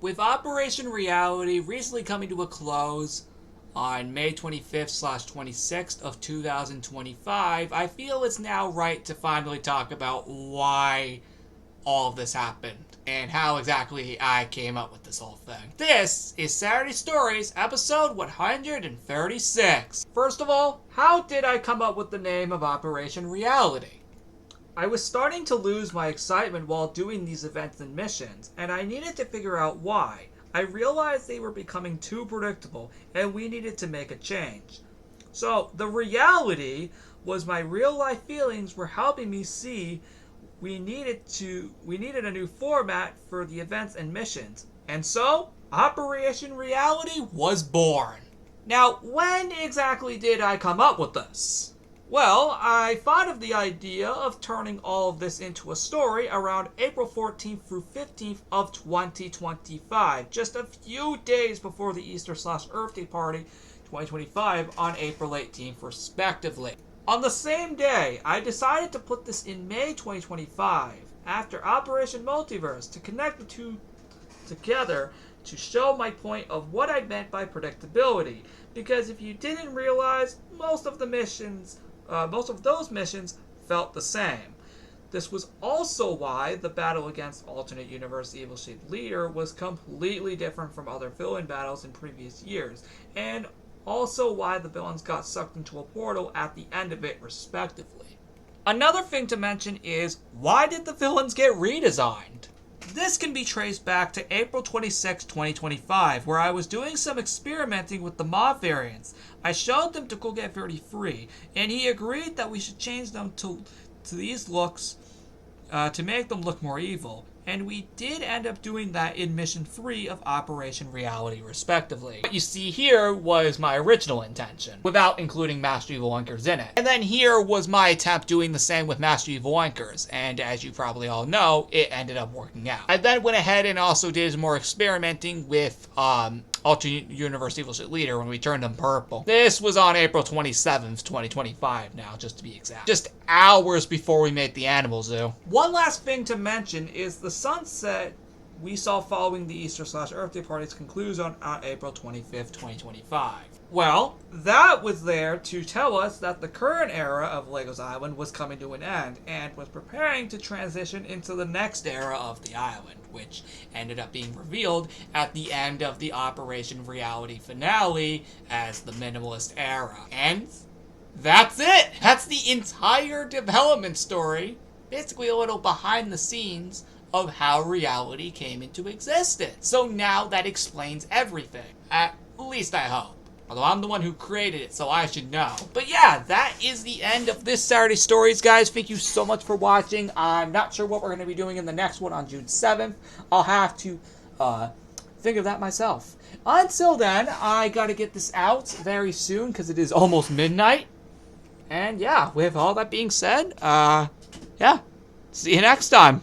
With Operation Reality recently coming to a close on May 25th/26th of 2025, I feel it's now right to finally talk about why all of this happened and how exactly I came up with this whole thing. This is Saturday Stories, episode 136. First of all, how did I come up with the name of Operation Reality? I was starting to lose my excitement while doing these events and missions, and I needed to figure out why. I realized they were becoming too predictable, and we needed to make a change. So, the reality was my real-life feelings were helping me see we needed a new format for the events and missions. And so, Operation Reality was born. Now, when exactly did I come up with this? Well, I thought of the idea of turning all of this into a story around April 14th through 15th of 2025, just a few days before the Easter/Earth Day Party 2025 on April 18th, respectively. On the same day, I decided to put this in May 2025, after Operation Multiverse, to connect the two together to show my point of what I meant by predictability. Because if you didn't realize, most of those missions felt the same. This was also why the battle against alternate universe Evil Shade Leader was completely different from other villain battles in previous years, and also why the villains got sucked into a portal at the end of it, respectively. Another thing to mention is, why did the villains get redesigned? This can be traced back to April 26, 2025, where I was doing some experimenting with the mob variants. I showed them to Colgate 33, and he agreed that we should change them to these looks to make them look more evil. And we did end up doing that in Mission 3 of Operation Reality, respectively. What you see here was my original intention, without including Master Evil Oinkers in it. And then here was my attempt doing the same with Master Evil Oinkers, and as you probably all know, it ended up working out. I then went ahead and also did some more experimenting with Alternate Universe Evil Shade Leader when we turned them purple. This was on April 27th, 2025 now, just to be exact. Just hours before we made the Animal Zoo. One last thing to mention is the sunset we saw following the Easter/Earth Day Party's conclusion on April 25th, 2025. Well, that was there to tell us that the current era of LEGO's Island was coming to an end, and was preparing to transition into the next era of the island, which ended up being revealed at the end of the Operation Reality finale as the Minimalist Era. And that's it! That's the entire development story. Basically a little behind the scenes of how reality came into existence. So now that explains everything. At least I hope. Although I'm the one who created it, so I should know. But yeah, that is the end of this Saturday Stories, guys. Thank you so much for watching. I'm not sure what we're going to be doing in the next one on June 7th. I'll have to think of that myself. Until then, I gotta get this out very soon, because it is almost midnight. And yeah, with all that being said, yeah, see you next time.